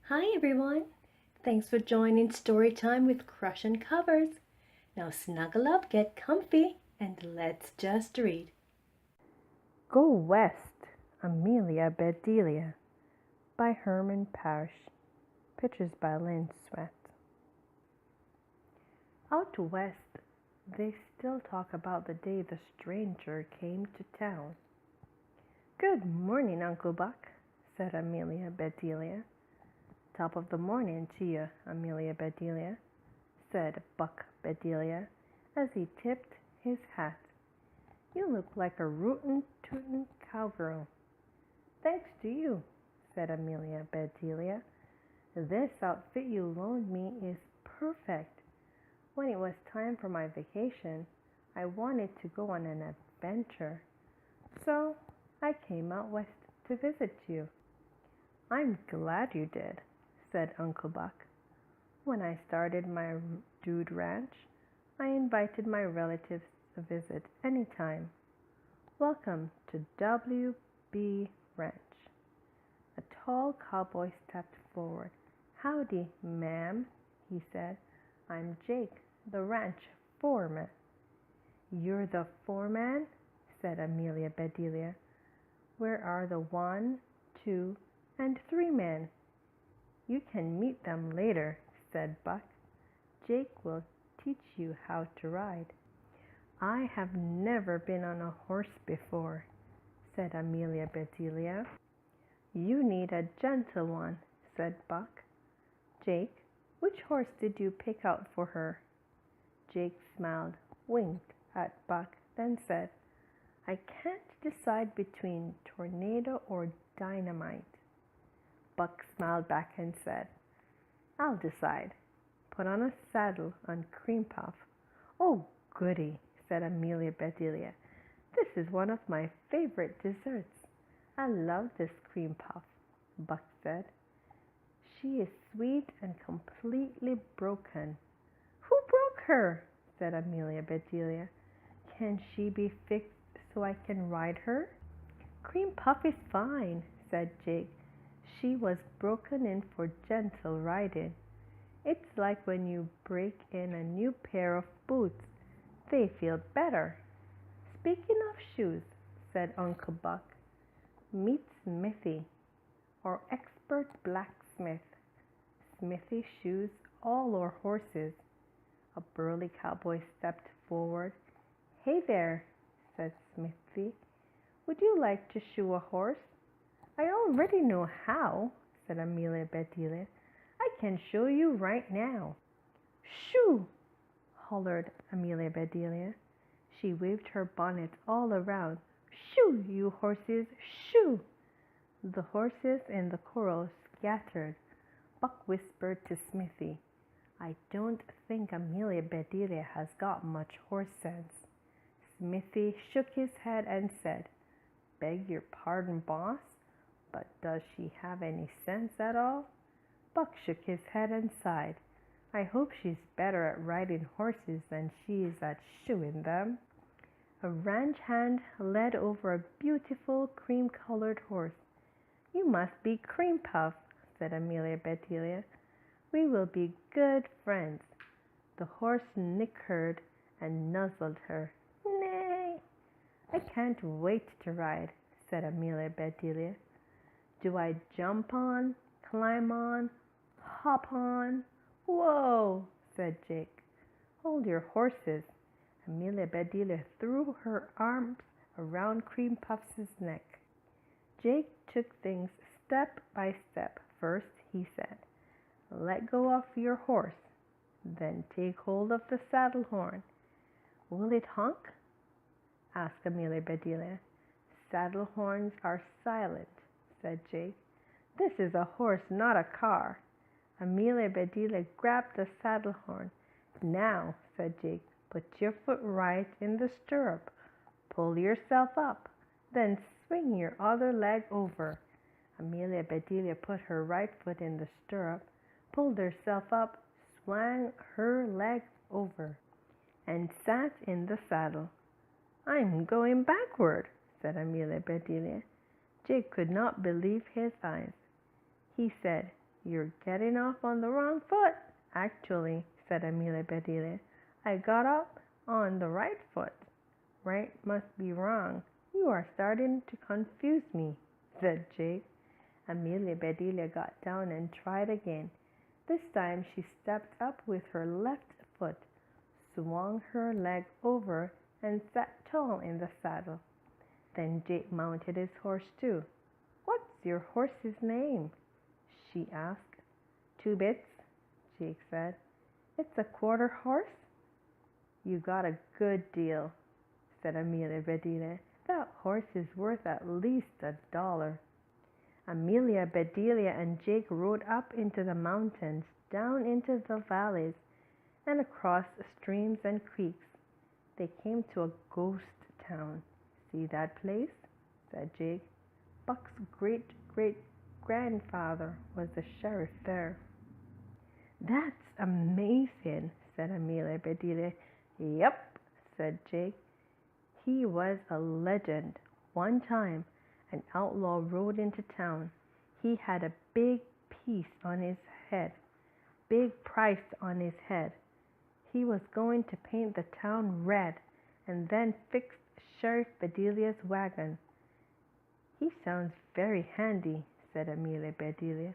Hi everyone! Thanks for joining Storytime with Crush and Covers. Now snuggle up, get comfy, and let's just read. Go West, Amelia Bedelia by Herman Parish. Pictures by Lynn. Out west, they still talk about the day the stranger came to town. Good morning, Uncle Buck, said Amelia Bedelia. Top of the morning to you, Amelia Bedelia, said Buck Bedelia as he tipped his hat. You look like a rootin' tootin' cowgirl. Thanks to you, said Amelia Bedelia. This outfit you loaned me is perfect. When it was time for my vacation, I wanted to go on an adventure. So I came out west to visit you. I'm glad you did, said Uncle Buck. When I started my dude ranch, I invited my relatives to visit anytime. Welcome to W.B. Ranch. A tall cowboy stepped forward. Howdy, ma'am, he said. I'm Jake, the ranch foreman. You're the foreman? Said Amelia Bedelia. Where are the 1, 2, and 3 men? You can meet them later, said Buck. Jake will teach you how to ride. I have never been on a horse before, said Amelia Bedelia. You need a gentle one, said Buck. Jake, which horse did you pick out for her? Jake smiled, winked at Buck, then said, I can't decide between Tornado or Dynamite. Buck smiled back and said, I'll decide. Put on a saddle on Cream Puff. Oh, goody, said Amelia Bedelia. This is one of my favorite desserts. I love this Cream Puff, Buck said. She is sweet and completely broken. Who broke her? Said Amelia Bedelia. Can she be fixed so I can ride her? Cream Puff is fine, said Jake. She was broken in for gentle riding. It's like when you break in a new pair of boots. They feel better. Speaking of shoes, said Uncle Buck, meet Smithy, our expert blacksmith. Smithy shoes all our horses. A burly cowboy stepped forward. Hey there, said Smithy. Would you like to shoe a horse? I already know how, said Amelia Bedelia. I can show you right now. Shoo! Hollered Amelia Bedelia. She waved her bonnet all around. Shoo, you horses, shoo! The horses in the corral scattered. Buck whispered to Smithy, I don't think Amelia Bedelia has got much horse sense. Smithy shook his head and said, Beg your pardon, boss, but does she have any sense at all? Buck shook his head and sighed. I hope she's better at riding horses than she is at shoeing them. A ranch hand led over a beautiful cream-colored horse. You must be Cream Puff, said Amelia Bedelia. We will be good friends. The horse nickered and nuzzled her. Nay, I can't wait to ride, said Amelia Bedelia. Do I jump on, climb on, hop on? Whoa, said Jake. Hold your horses. Amelia Bedelia threw her arms around Cream Puff's neck. Jake took things step by step. First, he said, let go of your horse. Then take hold of the saddle horn. Will it honk? Asked Amelia Bedelia. Saddle horns are silent, said Jake. This is a horse, not a car. Amelia Bedelia grabbed the saddle horn. Now, said Jake, put your foot right in the stirrup. Pull yourself up. Then swing your other leg over. Amelia Bedelia put her right foot in the stirrup, pulled herself up, swung her leg over, and sat in the saddle. I'm going backward, said Amelia Bedelia. Jake could not believe his eyes. He said, You're getting off on the wrong foot. Actually, said Amelia Bedelia, I got up on the right foot. Right must be wrong. You are starting to confuse me, said Jake. Amelia Bedelia got down and tried again. This time she stepped up with her left foot, swung her leg over, and sat tall in the saddle. Then Jake mounted his horse too. What's your horse's name? She asked. 2 Bits, Jake said. It's a quarter horse? You got a good deal, said Amelia Bedelia. That horse is worth at least $1. Amelia Bedelia and Jake rode up into the mountains, down into the valleys, and across streams and creeks. They came to a ghost town. See that place? Said Jake. Buck's great-great-grandfather was the sheriff there. That's amazing, said Amelia Bedelia. Yep, said Jake. He was a legend. One time, an outlaw rode into town. He had a big piece on his head, big price on his head. He was going to paint the town red and then fix Sheriff Bedelia's wagon. He sounds very handy, said Amelia Bedelia.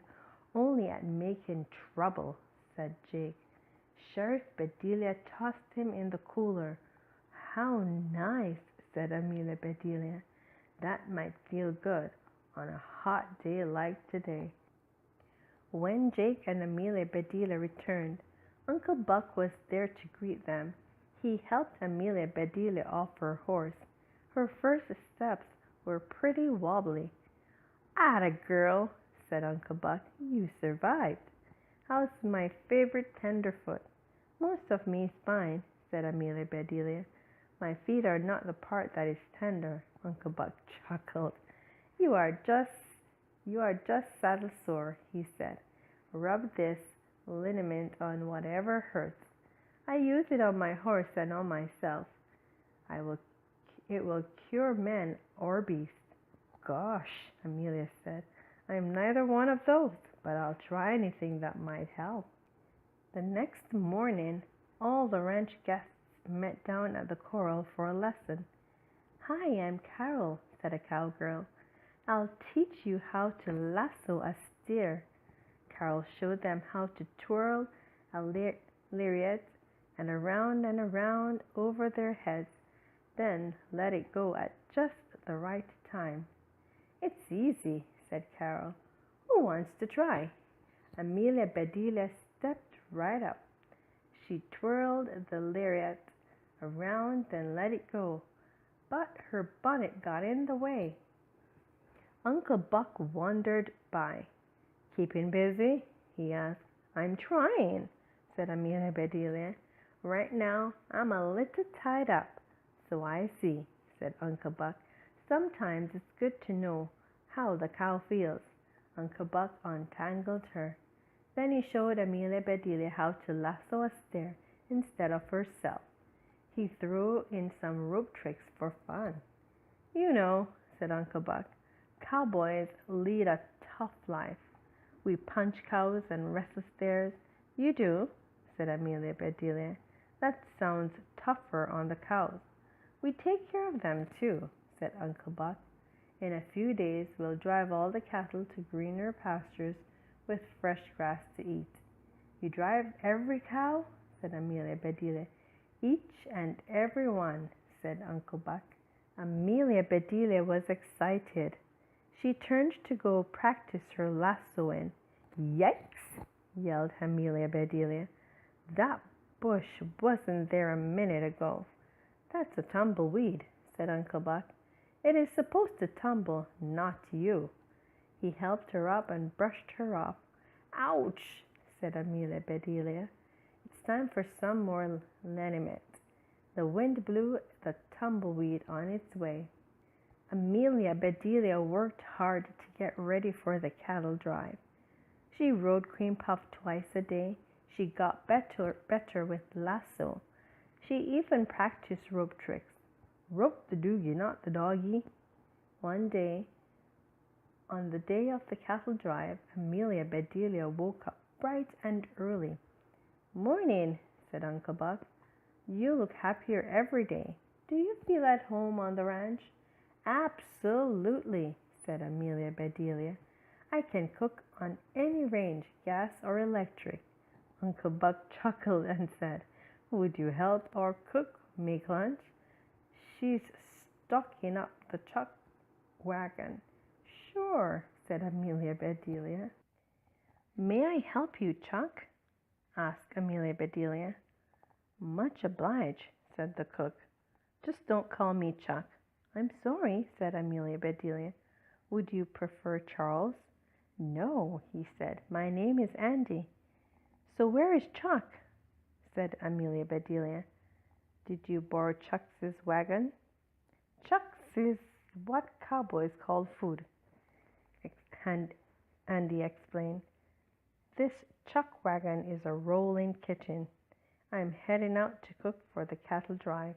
Only at making trouble, said Jake. Sheriff Bedelia tossed him in the cooler. How nice, said Amelia Bedelia. That might feel good on a hot day like today. When Jake and Amelia Bedelia returned, Uncle Buck was there to greet them. He helped Amelia Bedelia off her horse. Her first steps were pretty wobbly. "Atta girl," said Uncle Buck. "You survived. How's my favorite tenderfoot?" "Most of me is fine," said Amelia Bedelia. "My feet are not the part that is tender." Uncle Buck chuckled. You are just saddle sore," he said. "Rub this liniment on whatever hurts. I use it on my horse and on myself. It will cure man or beast." "Gosh," Amelia said, "I'm neither one of those, but I'll try anything that might help." The next morning, all the ranch guests met down at the corral for a lesson. "Hi, I'm Carol," said a cowgirl. "I'll teach you how to lasso a steer." Carol showed them how to twirl a lariat and around over their heads, then let it go at just the right time. "It's easy," said Carol. "Who wants to try?" Amelia Bedelia stepped right up. She twirled the lariat around, then let it go, but her bonnet got in the way. Uncle Buck wandered by. "Keeping busy?" he asked. "I'm trying," said Amelia Bedelia. "Right now I'm a little tied up." "So I see," said Uncle Buck. "Sometimes it's good to know how the cow feels." Uncle Buck untangled her. Then he showed Amelia Bedelia how to lasso a steer instead of herself. He threw in some rope tricks for fun. "You know," said Uncle Buck, "cowboys lead a tough life. We punch cows and wrestle steers." "You do?" said Amelia Bedelia. "That sounds tougher on the cows." "We take care of them too," said Uncle Buck. "In a few days we'll drive all the cattle to greener pastures with fresh grass to eat." "You drive every cow?" said Amelia Bedelia. "Each and every one," said Uncle Buck. Amelia Bedelia was excited. She turned to go practice her lassoing. "Yikes!" yelled Amelia Bedelia. "That bush wasn't there a minute ago." "That's a tumbleweed," said Uncle Buck. "It is supposed to tumble, not you." He helped her up and brushed her off. "Ouch!" said Amelia Bedelia. "It's time for some more liniment." The wind blew the tumbleweed on its way. Amelia Bedelia worked hard to get ready for the cattle drive. She rode Cream Puff twice a day. She got better with lasso. She even practiced rope tricks. "Rope the doogie, not the doggie." One day, On the day of the cattle drive, Amelia Bedelia woke up bright and early. "Morning," said Uncle Buck. "You look happier every day. Do you feel at home on the ranch?" "Absolutely," said Amelia Bedelia. "I can cook on any range, gas or electric." Uncle Buck chuckled and said, "Would you help our cook make lunch? She's stocking up the chuck wagon." "Sure," said Amelia Bedelia. "May I help you, Chuck?" asked Amelia Bedelia. "Much obliged," said the cook. "Just don't call me Chuck." "I'm sorry," said Amelia Bedelia. "Would you prefer Charles?" "No," he said. "My name is Andy." "So where is Chuck?" said Amelia Bedelia. "Did you borrow Chuck's wagon?" "Chuck's is what cowboys call food," Andy explained. "This chuck wagon is a rolling kitchen. I'm heading out to cook for the cattle drive."